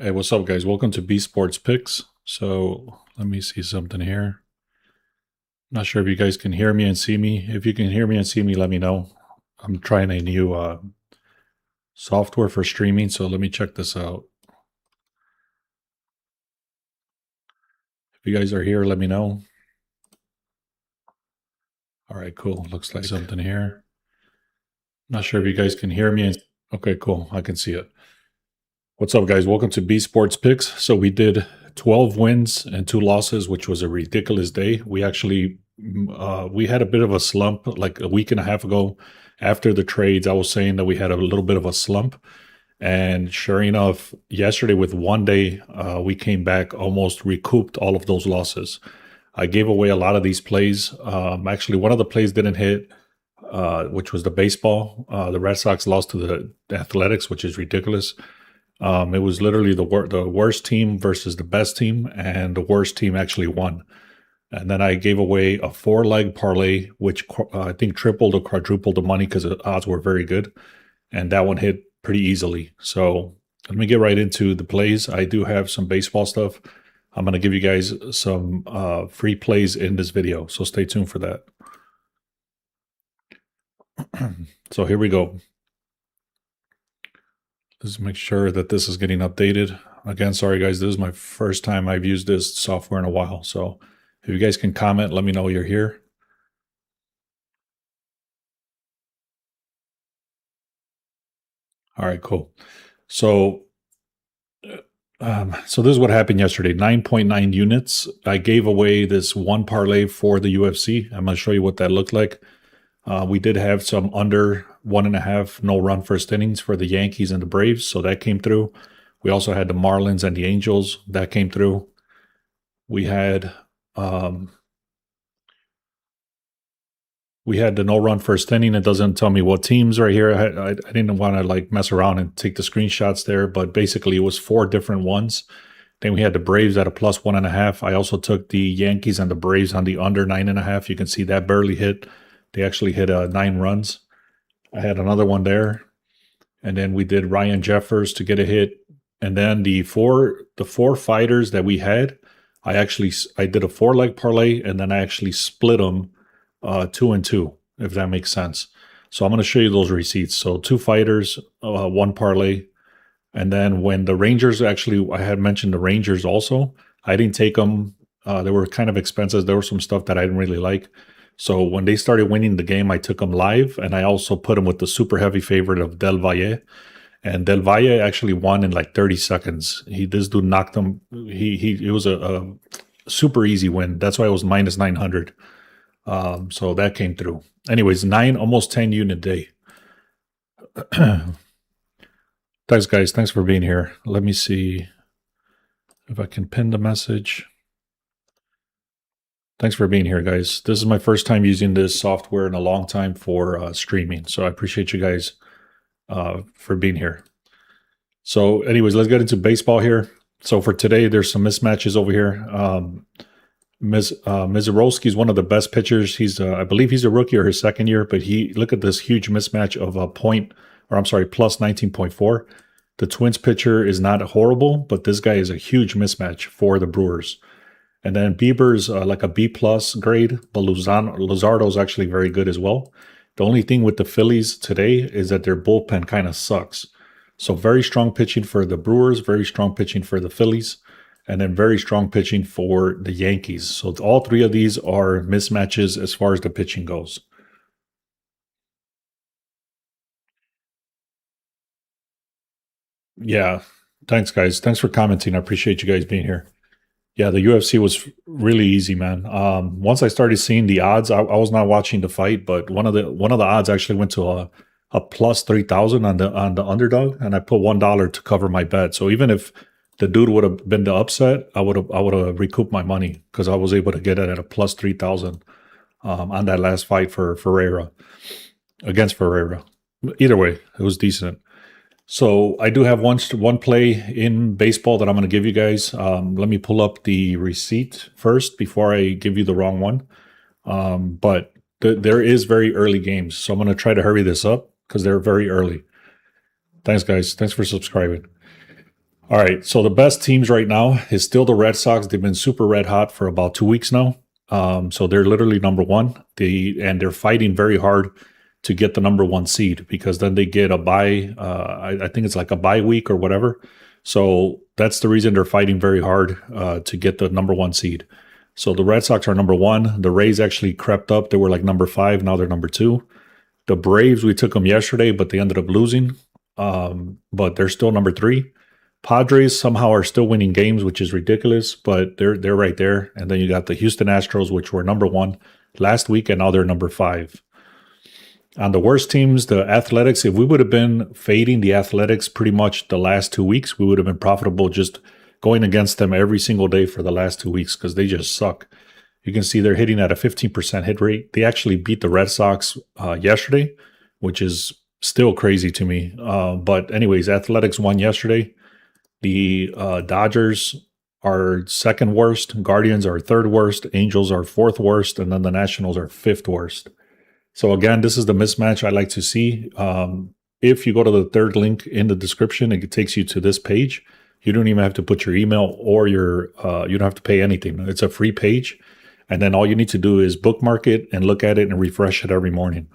Hey, what's up, guys? Welcome to B Sports Picks. So let me see something here. Not sure if you guys can hear me and see me. If you can hear me and see me, let me know. I'm trying a new software for streaming, so let me check this out. If you guys are here, let me know. All right, cool. Looks like something here. Not sure if you guys can hear me. Okay, cool. I can see it. What's up, guys? Welcome to B Sports Picks. So we did 12 wins and 2 losses, which was a ridiculous day. We actually we had a bit of a slump like a week and a half ago after the trades. I was saying that we had a little bit of a slump, and sure enough, yesterday with one day, we came back, almost recouped all of those losses. I gave away a lot of these plays. Actually, one of the plays didn't hit, which was the baseball. The Red Sox lost to the Athletics, which is ridiculous. It was literally the worst team versus the best team, and the worst team actually won. And then I gave away a 4-leg parlay, which I think tripled or quadrupled the money because the odds were very good. And that one hit pretty easily. So let me get right into the plays. I do have some baseball stuff. I'm going to give you guys some free plays in this video. So stay tuned for that. So here we go. Let's make sure that this is getting updated. Again, sorry guys, this is my first time I've used this software in a while. So if you guys can comment, let me know you're here. All right, cool. So this is what happened yesterday. 9.9 units. I gave away this one parlay for the UFC. I'm going to show you what that looked like. We did have some under 1.5 no run first innings for the Yankees and the Braves, so that came through. We also had the Marlins and the Angels. That came through. We had the no run first inning. It doesn't tell me what teams right here. I didn't want to like mess around and take the screenshots there, but basically it was 4 different ones. Then we had the Braves at a plus 1.5. I also took the Yankees and the Braves on the under 9.5. You can see that barely hit. They actually hit 9 runs. I had another one there. And then we did Ryan Jeffers to get a hit. And then the four fighters that we had, I did a 4-leg parlay, and then I actually split them 2 and 2, if that makes sense. So I'm going to show you those receipts. So 2 fighters, 1 parlay. And then when the Rangers, actually, I had mentioned the Rangers also. I didn't take them. They were kind of expensive. There was some stuff that I didn't really like. So when they started winning the game, I took them live, and I also put them with the super heavy favorite of Del Valle. And Del Valle actually won in like 30 seconds. This dude knocked him. It was a super easy win. That's why it was minus 900. So that came through. Anyways, almost 10 unit day. Thanks, guys. Thanks for being here. Let me see if I can pin the message. Thanks for being here, guys. This is my first time using this software in a long time for streaming. So I appreciate you guys for being here. So anyways, let's get into baseball here. So for today, there's some mismatches over here. Mizorowski is one of the best pitchers. I believe he's a rookie or his second year, but look at this huge mismatch of plus 19.4. The Twins pitcher is not horrible, but this guy is a huge mismatch for the Brewers. And then Bieber's like a B plus grade, but Luzardo's actually very good as well. The only thing with the Phillies today is that their bullpen kind of sucks. So very strong pitching for the Brewers, very strong pitching for the Phillies, and then very strong pitching for the Yankees. So all 3 of these are mismatches as far as the pitching goes. Yeah. Thanks, guys. Thanks for commenting. I appreciate you guys being here. Yeah, the UFC was really easy, man. Once I started seeing the odds, I was not watching the fight, but one of the odds actually went to a plus 3,000 on the underdog, and I put $1 to cover my bet. So even if the dude would have been the upset, I would have recouped my money because I was able to get it at a plus 3,000 on that last fight for Ferreira against Ferreira. Either way, it was decent. So I do have one play in baseball that I'm going to give you guys. Let me pull up the receipt first before I give you the wrong one. But there is very early games, so I'm going to try to hurry this up because they're very early. Thanks, guys. Thanks for subscribing. All right. So the best teams right now is still the Red Sox. They've been super red hot for about 2 weeks now. So they're literally number one. They're fighting very hard to get the number one seed because then they get a bye. I think it's like a bye week or whatever. So that's the reason they're fighting very hard to get the number one seed. So the Red Sox are number one. The Rays actually crept up. They were like number five. Now they're number two. The Braves, we took them yesterday, but they ended up losing. But they're still number three. Padres somehow are still winning games, which is ridiculous, but they're right there. And then you got the Houston Astros, which were number one last week, and now they're number five. On the worst teams, the Athletics, if we would have been fading the Athletics pretty much the last 2 weeks, we would have been profitable just going against them every single day for the last 2 weeks because they just suck. You can see they're hitting at a 15% hit rate. They actually beat the Red Sox yesterday, which is still crazy to me. But anyways, Athletics won yesterday. The Dodgers are second worst. Guardians are third worst. Angels are fourth worst. And then the Nationals are fifth worst. So again, this is the mismatch I like to see. If you go to the third link in the description, it takes you to this page. You don't even have to put your email or you don't have to pay anything. It's a free page. And then all you need to do is bookmark it and look at it and refresh it every morning.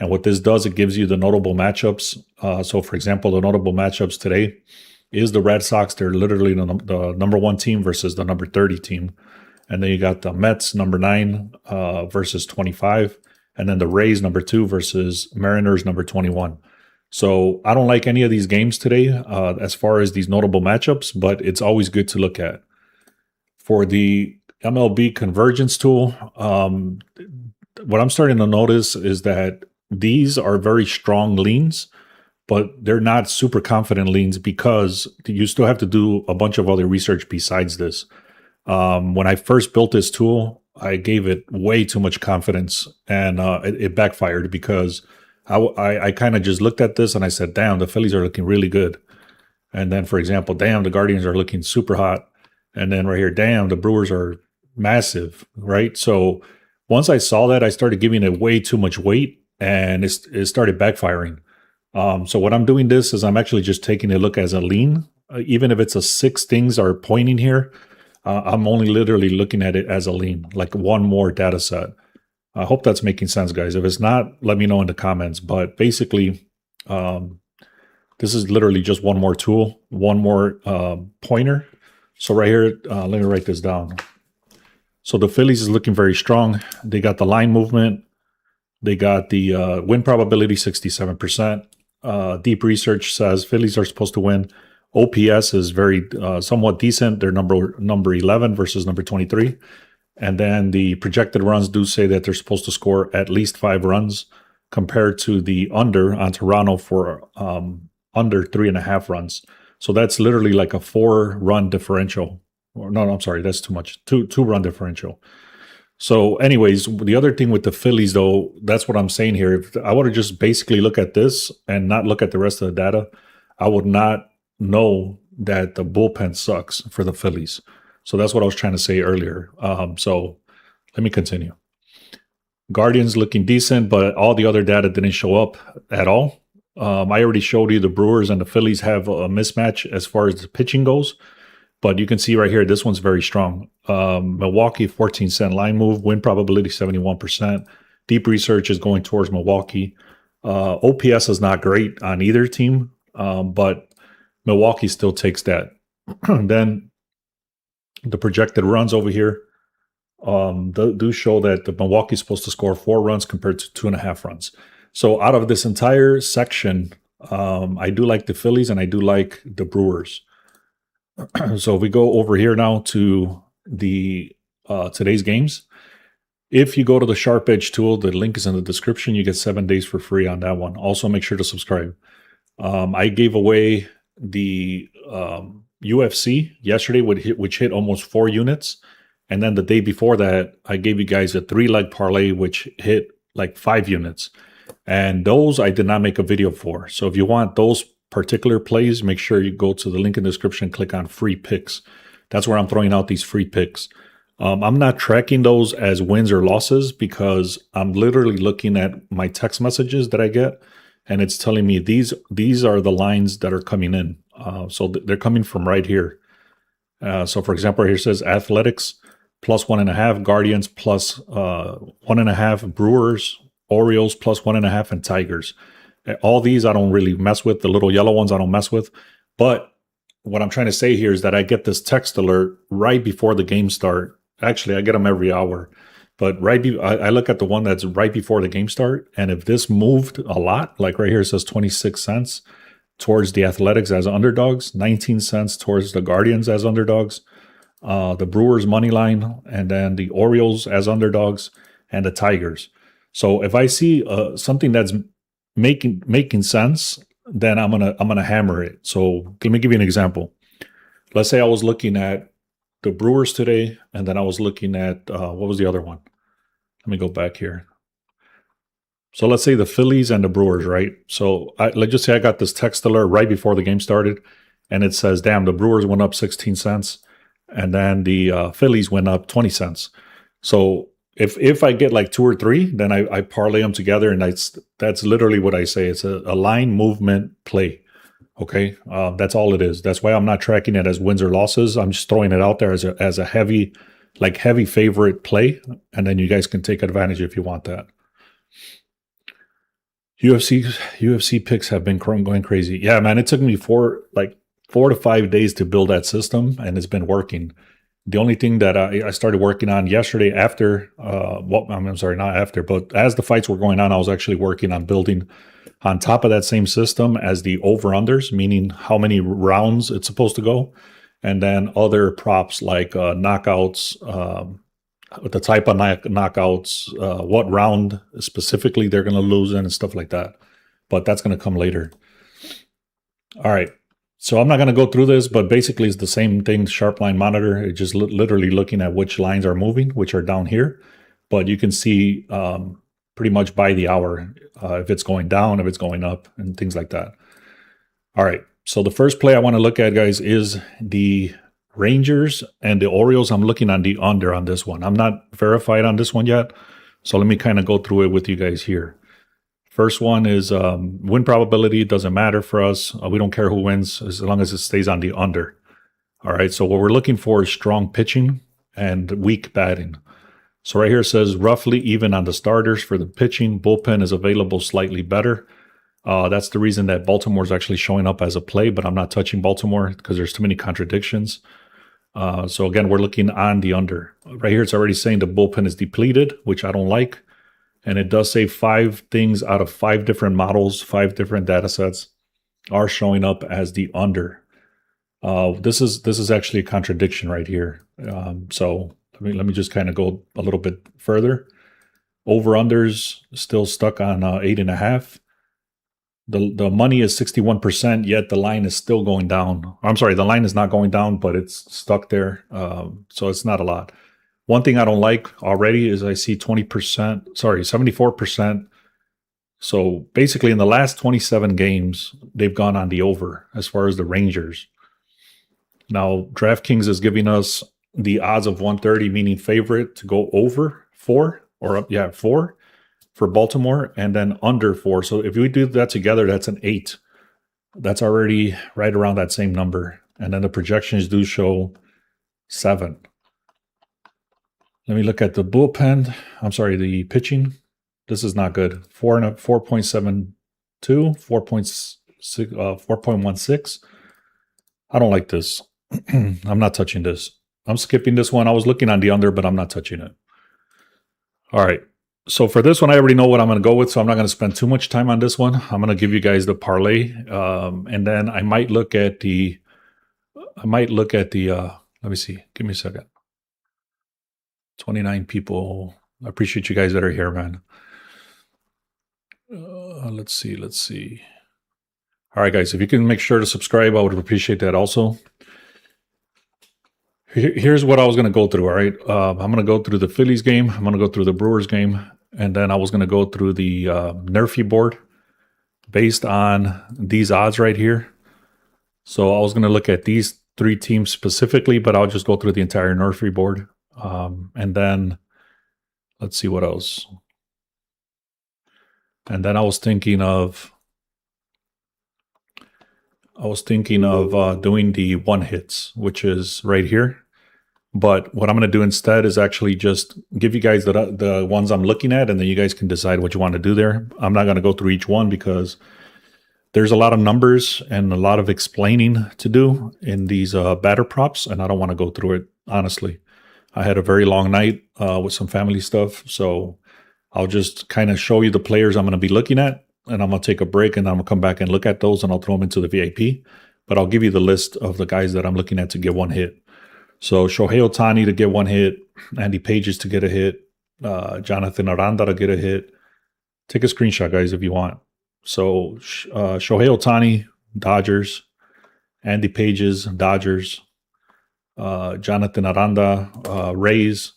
And what this does, it gives you the notable matchups. So for example, the notable matchups today is the Red Sox. They're literally the number one team versus the number 30 team. And then you got the Mets, number 9 versus 25. And then the Rays, number 2 versus Mariners, number 21. So I don't like any of these games today as far as these notable matchups, but it's always good to look at. For the MLB convergence tool, what I'm starting to notice is that these are very strong leans, but they're not super confident leans because you still have to do a bunch of other research besides this. When I first built this tool, I gave it way too much confidence, and it backfired because I kind of just looked at this and I said, damn, the Phillies are looking really good. And then, for example, damn, the Guardians are looking super hot. And then right here, damn, the Brewers are massive, right? So once I saw that, I started giving it way too much weight, and it started backfiring. So what I'm doing this is I'm actually just taking a look as a lean. Even if it's a 6 things are pointing here, I'm only literally looking at it as a lean, like one more data set. I hope that's making sense, guys. If it's not, let me know in the comments. But basically, this is literally just one more tool, one more pointer. So right here, let me write this down. So the Phillies is looking very strong. They got the line movement. They got the win probability 67%. Deep research says Phillies are supposed to win. OPS is very somewhat decent. They're number 11 versus number 23. And then the projected runs do say that they're supposed to score at least 5 runs compared to the under on Toronto for under 3.5 runs. So that's literally like a 4-run differential. Or no, I'm sorry, that's too much. 2-run differential. So anyways, the other thing with the Phillies, though, that's what I'm saying here. If I were to just basically look at this and not look at the rest of the data, I would not know that the bullpen sucks for the Phillies. So that's what I was trying to say earlier. So let me continue. Guardians looking decent, but all the other data didn't show up at all. I already showed you the Brewers and the Phillies have a mismatch as far as the pitching goes. But you can see right here, this one's very strong. Milwaukee, 14-cent line move, win probability 71%. Deep research is going towards Milwaukee. OPS is not great on either team, but Milwaukee still takes that. Then the projected runs over here do show that the Milwaukee's supposed to score 4 runs compared to 2.5 runs. So out of this entire section, I do like the Phillies and I do like the Brewers. So if we go over here now to the today's games, if you go to the Sharp Edge tool, the link is in the description. You get 7 days for free on that one. Also, make sure to subscribe. I gave away the UFC yesterday, which hit almost 4 units. And then the day before that, I gave you guys a 3-leg parlay, which hit like 5 units. And those I did not make a video for. So if you want those particular plays, make sure you go to the link in the description, click on free picks. That's where I'm throwing out these free picks. I'm not tracking those as wins or losses because I'm literally looking at my text messages that I get, and it's telling me these are the lines that are coming in. So they're coming from right here. So for example, here it says Athletics plus 1.5, Guardians plus 1.5, Brewers, Orioles plus 1.5, and Tigers. All these I don't really mess with. The little yellow ones I don't mess with. But what I'm trying to say here is that I get this text alert right before the game start. Actually, I get them every hour. But I look at the one that's right before the game start. And if this moved a lot, like right here it says 26 cents towards the Athletics as underdogs, 19 cents towards the Guardians as underdogs, the Brewers money line, and then the Orioles as underdogs, and the Tigers. So if I see something that's making sense, then I'm gonna hammer it. So let me give you an example. Let's say I was looking at the Brewers today, and then I was looking at what was the other one? Let me go back here. So let's say the Phillies and the Brewers, right? So let's just say I got this text alert right before the game started, and it says, "Damn, the Brewers went up 16 cents, and then the Phillies went up 20 cents." So if I get like two or three, then I parlay them together, and that's literally what I say. It's a line movement play. Okay, that's all it is. That's why I'm not tracking it as wins or losses. I'm just throwing it out there as a heavy favorite play, and then you guys can take advantage if you want that. UFC picks have been going crazy. Yeah, man, it took me 4 to 5 days to build that system, and it's been working. The only thing that I started working on yesterday after, I'm sorry, not after, but as the fights were going on, I was actually working on building on top of that same system as the over-unders, meaning how many rounds it's supposed to go, and then other props like knockouts, the type of knockouts, what round specifically they're going to lose in and stuff like that. But that's going to come later. All right. So I'm not going to go through this, but basically it's the same thing, sharp line monitor. It's just literally looking at which lines are moving, which are down here. But you can see pretty much by the hour if it's going down, if it's going up, and things like that. All right. So the first play I want to look at, guys, is the Rangers and the Orioles. I'm looking on the under on this one. I'm not verified on this one yet. So let me kind of go through it with you guys here. First one is win probability. Doesn't matter for us. We don't care who wins as long as it stays on the under. All right. So what we're looking for is strong pitching and weak batting. So right here it says roughly even on the starters for the pitching. Bullpen is available slightly better. That's the reason that Baltimore is actually showing up as a play, but I'm not touching Baltimore because there's too many contradictions. So again, we're looking on the under. Right here it's already saying the bullpen is depleted, which I don't like. And it does say 5 things out of 5 different models, 5 different data sets are showing up as the under. This is actually a contradiction right here. So let me just kind of go a little bit further. Over-unders still stuck on 8.5. The money is 61%, yet the line is still going down. I'm sorry, the line is not going down, but it's stuck there. So it's not a lot. One thing I don't like already is I see 74%. So basically in the last 27 games, they've gone on the over as far as the Rangers. Now, DraftKings is giving us the odds of 130, meaning favorite to go over 4 for Baltimore, and then under 4. So if we do that together, that's an 8. That's already right around that same number. And then the projections do show 7. Let me look at the bullpen. I'm sorry, the pitching. This is not good. 4.72, 4.16. I don't like this. I'm not touching this. I'm skipping this one. I was looking on the under, but I'm not touching it. All right. So for this one, I already know what I'm going to go with, so I'm not going to spend too much time on this one. I'm going to give you guys the parlay, and then I might look at the. Let me see. Give me a second. 29 people. I appreciate you guys that are here, man. Let's see. All right, guys, if you can make sure to subscribe, I would appreciate that also. Here's what I was going to go through, all right? I'm going to go through the Phillies game. I'm going to go through the Brewers game. And then I was going to go through the NRFI board based on these odds right here. So I was going to look at these 3 teams specifically, but I'll just go through the entire NRFI board. And then let's see what else. And then I was thinking of I was thinking of doing the one hits, which is right here. But what I'm going to do instead is actually just give you guys the ones I'm looking at, and then you guys can decide what you want to do there. I'm not going to go through each one because there's a lot of numbers and a lot of explaining to do in these batter props, and I don't want to go through it, honestly. I had a very long night with some family stuff, so I'll just kind of show you the players I'm going to be looking at, and I'm going to take a break, and I'm going to come back and look at those, and I'll throw them into the VIP. But I'll give you the list of the guys that I'm looking at to get one hit. So Shohei Ohtani to get one hit, Andy Pages to get a hit, Jonathan Aranda to get a hit. Take a screenshot, guys, if you want. So Shohei Ohtani, Dodgers, Andy Pages, Dodgers, Jonathan Aranda, Rays.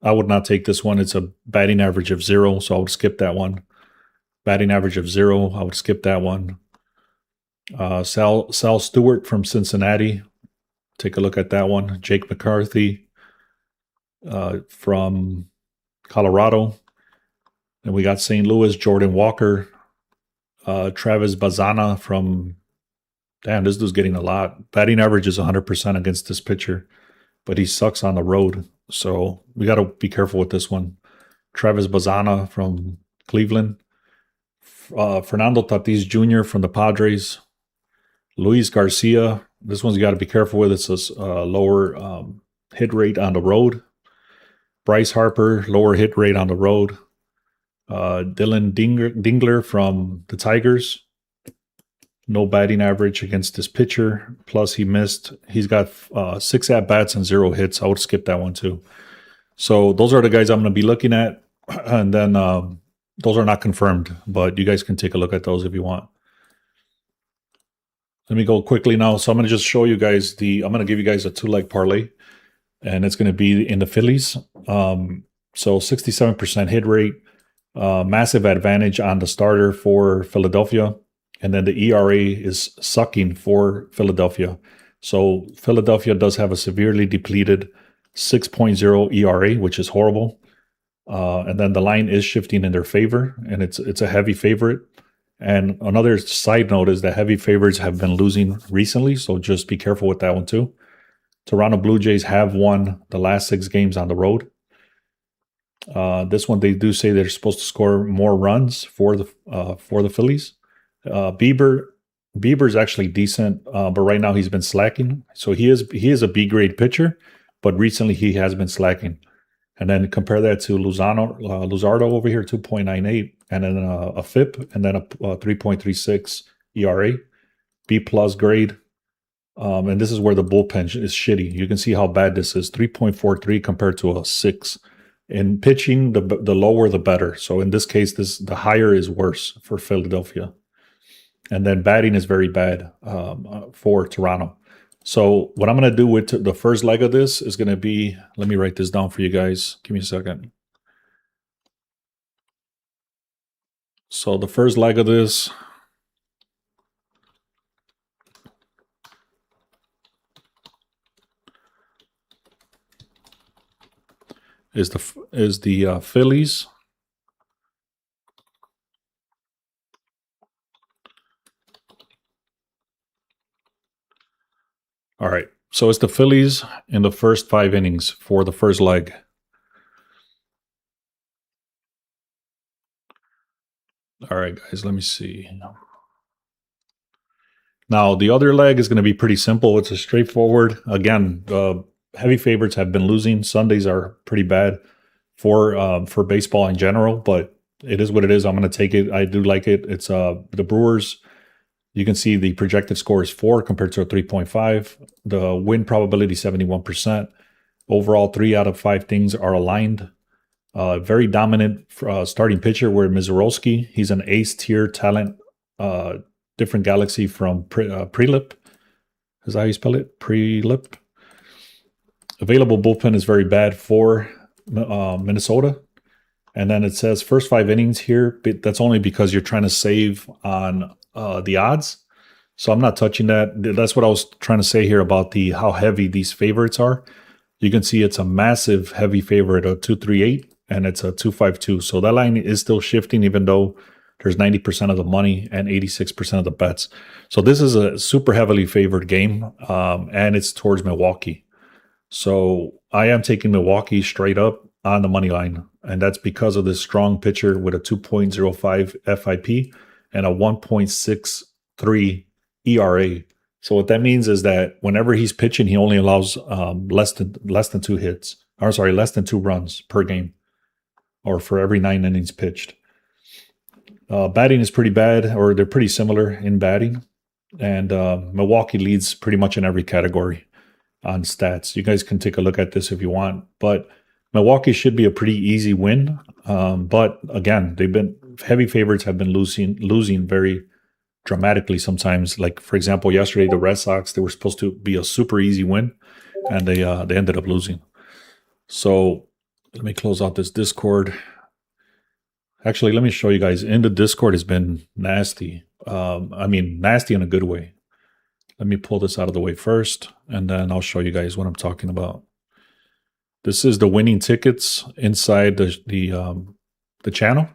I would not take this one. It's a batting average of 0, so I would skip that one. Batting average of 0, I would skip that one. Sal Stewart from Cincinnati. Take a look at that one. Jake McCarthy from Colorado. And we got St. Louis, Jordan Walker. Travis Bazana from... Damn, this dude's getting a lot. Batting average is 100% against this pitcher, but he sucks on the road. So we got to be careful with this one. Travis Bazana from Cleveland. Fernando Tatis Jr. from the Padres. Luis Garcia. This one's you got to be careful with. It's a lower hit rate on the road. Bryce Harper, lower hit rate on the road. Dylan Dingler from the Tigers. No batting average against this pitcher. Plus, he's got 6 at-bats and 0 hits. I would skip that one too. So those are the guys I'm going to be looking at. And then those are not confirmed, but you guys can take a look at those if you want. Let me go quickly now. So I'm going to just show you guys I'm going to give you guys a 2-leg parlay, and it's going to be in the Phillies. So 67% hit rate, massive advantage on the starter for Philadelphia. And then the ERA is sucking for Philadelphia. So Philadelphia does have a severely depleted 6.0 ERA, which is horrible. And then the line is shifting in their favor, and it's a heavy favorite. And another side note is that heavy favorites have been losing recently, so just be careful with that one too. Toronto Blue Jays have won the last 6 games on the road. This one, they do say they're supposed to score more runs for the Phillies. Bieber's actually decent, but right now he's been slacking. So he is a B grade pitcher, but recently he has been slacking. And then compare that to Luzardo over here, 2.98, and then a FIP, and then a 3.36 ERA, B plus grade. And this is where the bullpen is shitty. You can see how bad this is, 3.43 compared to a 6. In pitching, the lower the better. So in this case, the higher is worse for Philadelphia. And then batting is very bad for Toronto. So what I'm going to do with the first leg of this is going to be, let me write this down for you guys. Give me a second. So the first leg of this is the Phillies. All right, so it's the Phillies in the first 5 innings for the first leg. All right, guys, let me see. Now, the other leg is going to be pretty simple. It's a straightforward. Again, heavy favorites have been losing. Sundays are pretty bad for baseball in general, but it is what it is. I'm going to take it. I do like it. It's the Brewers. You can see the projected score is 4 compared to a 3.5. The win probability 71%. Overall, 3 out of 5 things are aligned. Very dominant starting pitcher where Mizorowski. He's an ace tier talent, different galaxy from Prelip. Is that how you spell it? Prelip. Available bullpen is very bad for Minnesota. And then it says first 5 innings here, but that's only because you're trying to save on the odds. So I'm not touching that. That's what I was trying to say here about how heavy these favorites are. You can see it's a massive heavy favorite of 238, and it's a 252. So that line is still shifting, even though There's 90% of the money and 86% of the bets. So this is a super heavily favored game, and it's towards Milwaukee. So I am taking Milwaukee straight up on the money line, and that's because of this strong pitcher with a 2.05 FIP and a 1.63 ERA. So what that means is that whenever he's pitching, he only allows less than 2 hits. Or sorry, less than 2 runs per game, or for every 9 innings pitched. Batting is pretty bad, or they're pretty similar in batting, and Milwaukee leads pretty much in every category on stats. You guys can take a look at this if you want, but Milwaukee should be a pretty easy win. But again, they've been heavy favorites, have been losing very dramatically sometimes. Like for example, yesterday the Red Sox, they were supposed to be a super easy win, and they ended up losing. So let me close out this Discord. Actually, let me show you guys. In the Discord has been nasty. I mean, nasty in a good way. Let me pull this out of the way first, and then I'll show you guys what I'm talking about. This is the winning tickets inside the channel,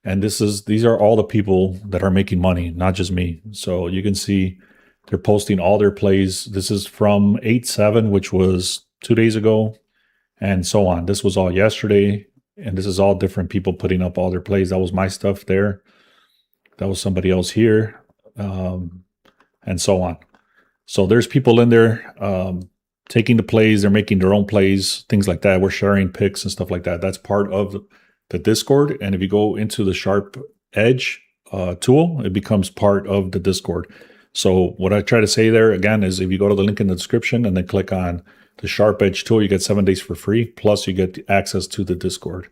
and these are all the people that are making money, not just me. So you can see they're posting all their plays. This is from 8/7, which was 2 days ago, and so on. This was all yesterday, and this is all different people putting up all their plays. That was my stuff there. That was somebody else here, and so on. So there's people in there taking the plays. They're making their own plays, things like that. We're sharing picks and stuff like that. That's part of the Discord. And if you go into the Sharp Edge tool, it becomes part of the Discord. So what I try to say there, again, is if you go to the link in the description and then click on the Sharp Edge tool, you get 7 days for free. Plus, you get access to the Discord.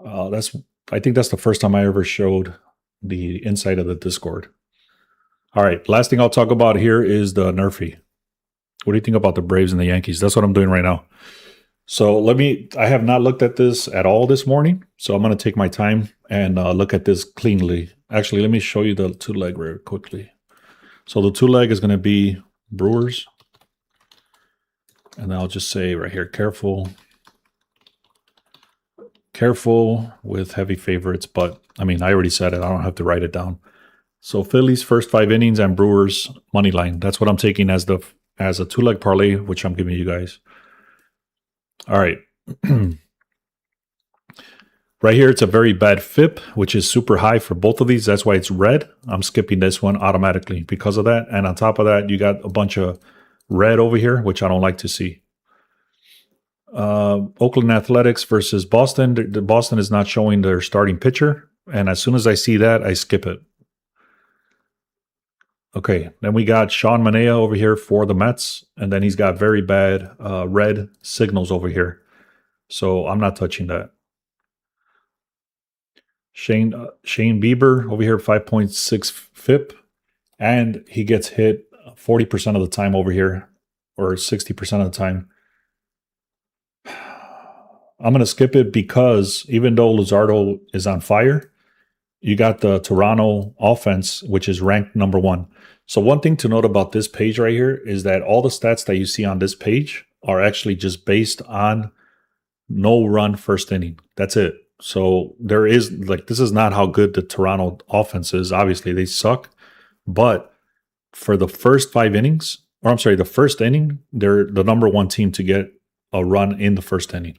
I think that's the first time I ever showed the inside of the Discord. All right, last thing I'll talk about here is the NRFI. What do you think about the Braves and the Yankees? That's what I'm doing right now. So I have not looked at this at all this morning, so I'm going to take my time and look at this cleanly. Actually, let me show you the 2-leg very quickly. So the 2-leg is going to be Brewers. And I'll just say right here, careful with heavy favorites. But, I mean, I already said it. I don't have to write it down. So Phillies first 5 innings and Brewers money line. That's what I'm taking as a 2-leg parlay, which I'm giving you guys. All right. Right here, it's a very bad FIP, which is super high for both of these. That's why it's red. I'm skipping this one automatically because of that. And on top of that, you got a bunch of red over here, which I don't like to see. Oakland Athletics versus Boston. The Boston is not showing their starting pitcher. And as soon as I see that, I skip it. Okay, then we got Sean Manaea over here for the Mets, and then he's got very bad red signals over here. So I'm not touching that. Shane Bieber over here, 5.6 FIP, and he gets hit 40% of the time over here, or 60% of the time. I'm going to skip it because even though Luzardo is on fire, you got the Toronto offense, which is ranked number 1. So one thing to note about this page right here is that all the stats that you see on this page are actually just based on no run first inning. That's it. So there is this is not how good the Toronto offense is. Obviously they suck, but for the first 5 innings, or I'm sorry, the first inning, they're the number 1 team to get a run in the first inning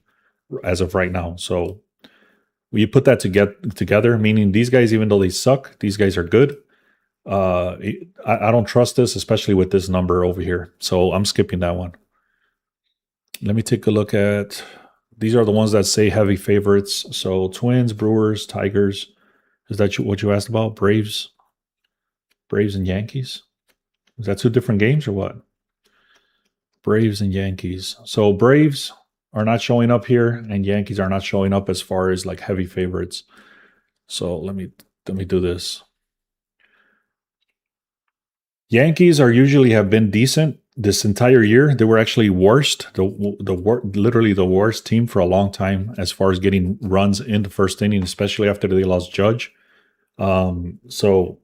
as of right now. So you put that together, meaning these guys, even though they suck, these guys are good. I don't trust this, especially with this number over here. So I'm skipping that one. Let me take a look at, these are the ones that say heavy favorites. So Twins, Brewers, Tigers. Is that what you asked about? Braves and Yankees? Is that 2 different games or what? Braves and Yankees. So Braves are not showing up here, and Yankees are not showing up as far as like heavy favorites. So let me do this. Yankees are usually have been decent this entire year. They were actually worst, literally the worst team for a long time as far as getting runs in the first inning, especially after they lost Judge. So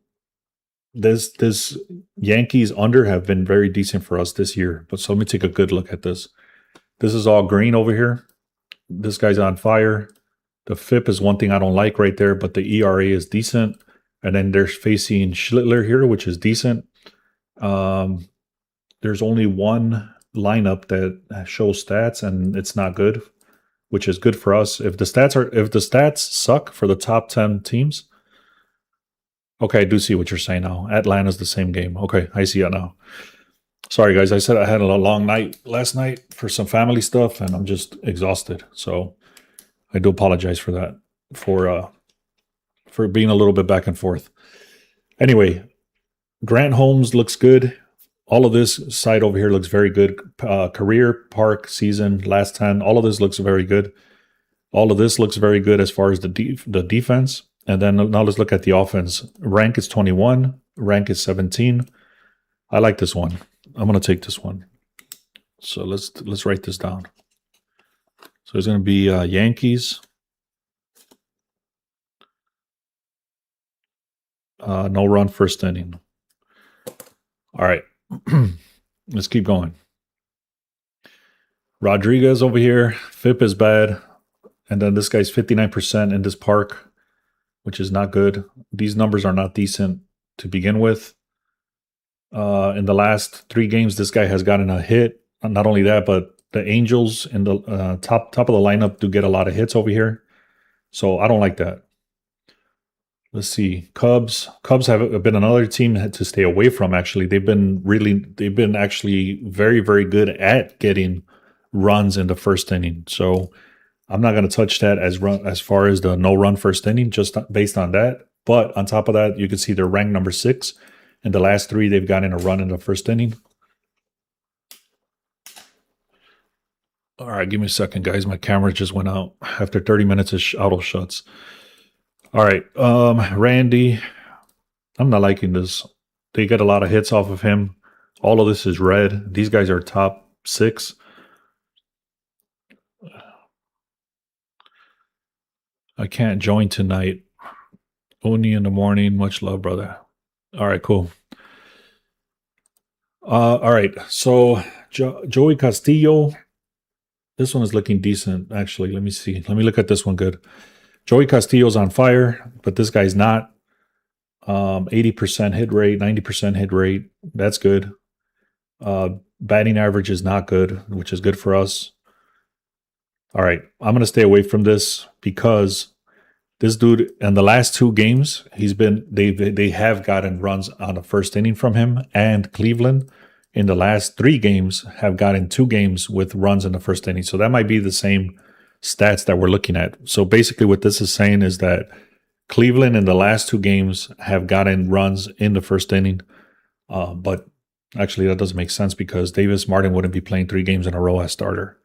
this Yankees under have been very decent for us this year. But so let me take a good look at this. This is all green over here. This guy's on fire. The FIP is one thing I don't like right there, but the ERA is decent. And then they're facing Schlittler here, which is decent. There's only one lineup that shows stats, and it's not good, which is good for us. If the stats suck for the top 10 teams, okay, I do see what you're saying now. Atlanta's the same game. Okay, I see it now. Sorry, guys. I said I had a long night last night for some family stuff, and I'm just exhausted. So I do apologize for that, for being a little bit back and forth. Anyway, Grant Holmes looks good. All of this side over here looks very good. Career, park, season, last 10. All of this looks very good. All of this looks very good as far as the defense. And then now let's look at the offense. Rank is 21. Rank is 17. I like this one. I'm going to take this one. So let's write this down. So it's going to be Yankees. No run first inning. All right. Let's keep going. Rodriguez over here. FIP is bad. And then this guy's 59% in this park, which is not good. These numbers are not decent to begin with. In the last 3 games, this guy has gotten a hit. Not only that, but the Angels in the top of the lineup do get a lot of hits over here. So I don't like that. Let's see. Cubs have been another team to stay away from. Actually, they've been actually very, very good at getting runs in the first inning. So I'm not going to touch that as far as the no run first inning, just based on that. But on top of that, you can see they're ranked number 6. In the last 3, they've gotten a run in the first inning. All right, give me a second, guys. My camera just went out after 30 minutes of auto shuts. All right, Randy, I'm not liking this. They get a lot of hits off of him. All of this is red. These guys are top 6. I can't join tonight. Only in the morning. Much love, brother. All right, cool. All right, so Joey Castillo. This one is looking decent, actually. Let me see. Let me look at this one good. Joey Castillo's on fire, but this guy's not. 80% hit rate, 90% hit rate. That's good. Batting average is not good, which is good for us. All right, I'm going to stay away from this because this dude in the last 2 games, they have gotten runs on the first inning from him, and Cleveland in the last 3 games have gotten 2 games with runs in the first inning. So that might be the same stats that we're looking at. So basically what this is saying is that Cleveland in the last 2 games have gotten runs in the first inning. But actually that doesn't make sense because Davis Martin wouldn't be playing 3 games in a row as starter.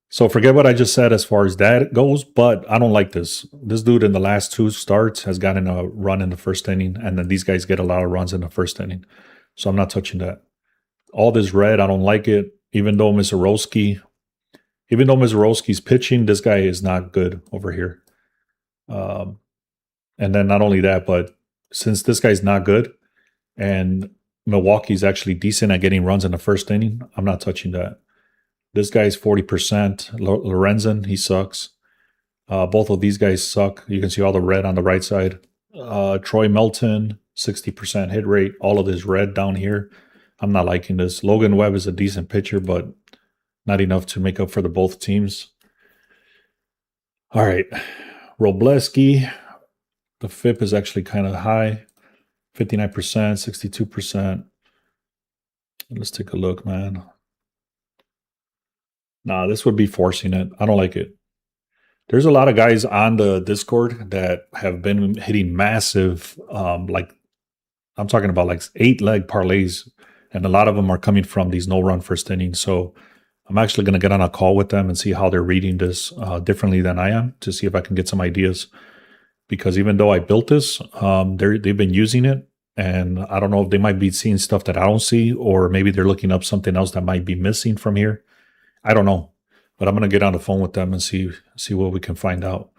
So forget what I just said as far as that goes, but I don't like this. This dude in the last 2 starts has gotten a run in the first inning, and then these guys get a lot of runs in the first inning. So I'm not touching that. All this red, I don't like it. Even though Mizorowski's pitching, this guy is not good over here. And then not only that, but since this guy's not good and Milwaukee's actually decent at getting runs in the first inning, I'm not touching that. This guy's 40%. Lorenzen, he sucks. Both of these guys suck. You can see all the red on the right side. Troy Melton, 60% hit rate. All of this red down here. I'm not liking this. Logan Webb is a decent pitcher, but not enough to make up for the both teams. All right. Robleski. The FIP is actually kind of high. 59%, 62%. Let's take a look, man. Nah, this would be forcing it. I don't like it. There's a lot of guys on the Discord that have been hitting massive, I'm talking about like 8-leg parlays, and a lot of them are coming from these no-run first innings. So I'm actually going to get on a call with them and see how they're reading this differently than I am to see if I can get some ideas. Because even though I built this, they've been using it, and I don't know if they might be seeing stuff that I don't see, or maybe they're looking up something else that might be missing from here. I don't know, but I'm going to get on the phone with them and see what we can find out.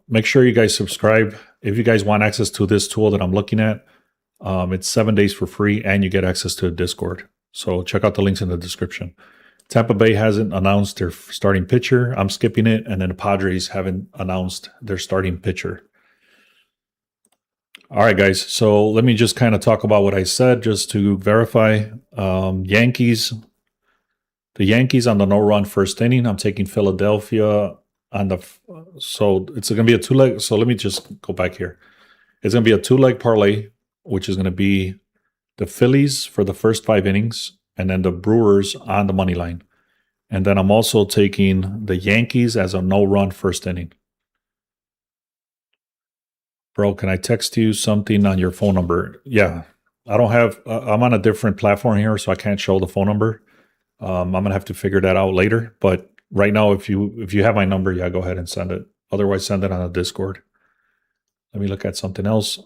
Make sure you guys subscribe. If you guys want access to this tool that I'm looking at, it's 7 days for free, and you get access to a Discord. So check out the links in the description. Tampa Bay hasn't announced their starting pitcher. I'm skipping it. And then the Padres haven't announced their starting pitcher. All right, guys. So let me just kind of talk about what I said just to verify. Yankees. The Yankees on the no-run first inning. I'm taking Philadelphia on the. So it's going to be a two-leg. So let me just go back here. It's going to be a two-leg parlay, which is going to be the Phillies for the first 5 innings, and then the Brewers on the money line. And then I'm also taking the Yankees as a no-run first inning. Bro, can I text you something on your phone number? Yeah, I don't have. I'm on a different platform here, so I can't show the phone number. I'm gonna have to figure that out later. But right now, if you have my number, yeah, go ahead and send it. Otherwise, send it on a Discord. Let me look at something else.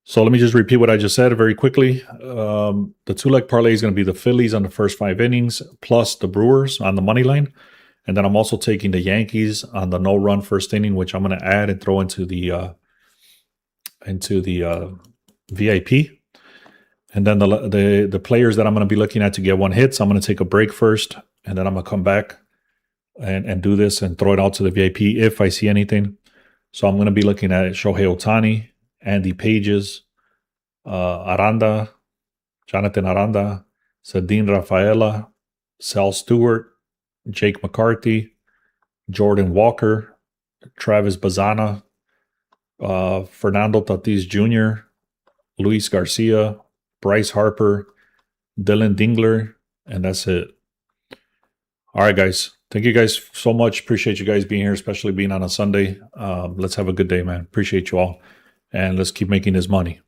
So let me just repeat what I just said very quickly. The two-leg parlay is going to be the Phillies on the first 5 innings plus the Brewers on the money line. And then I'm also taking the Yankees on the no-run first inning, which I'm going to add and throw into the VIP. And then the players that I'm going to be looking at to get 1 hit. So I'm going to take a break first, and then I'm going to come back and do this and throw it out to the VIP if I see anything. So I'm going to be looking at Shohei Ohtani, Andy Pages, Aranda, Jonathan Aranda, Sadine Rafaela, Sal Stewart, Jake McCarthy, Jordan Walker, Travis Bazana, Fernando Tatis Jr., Luis Garcia, Bryce Harper, Dylan Dingler, and that's it. All right, guys. Thank you guys so much. Appreciate you guys being here, especially being on a Sunday. Let's have a good day, man. Appreciate you all. And let's keep making this money.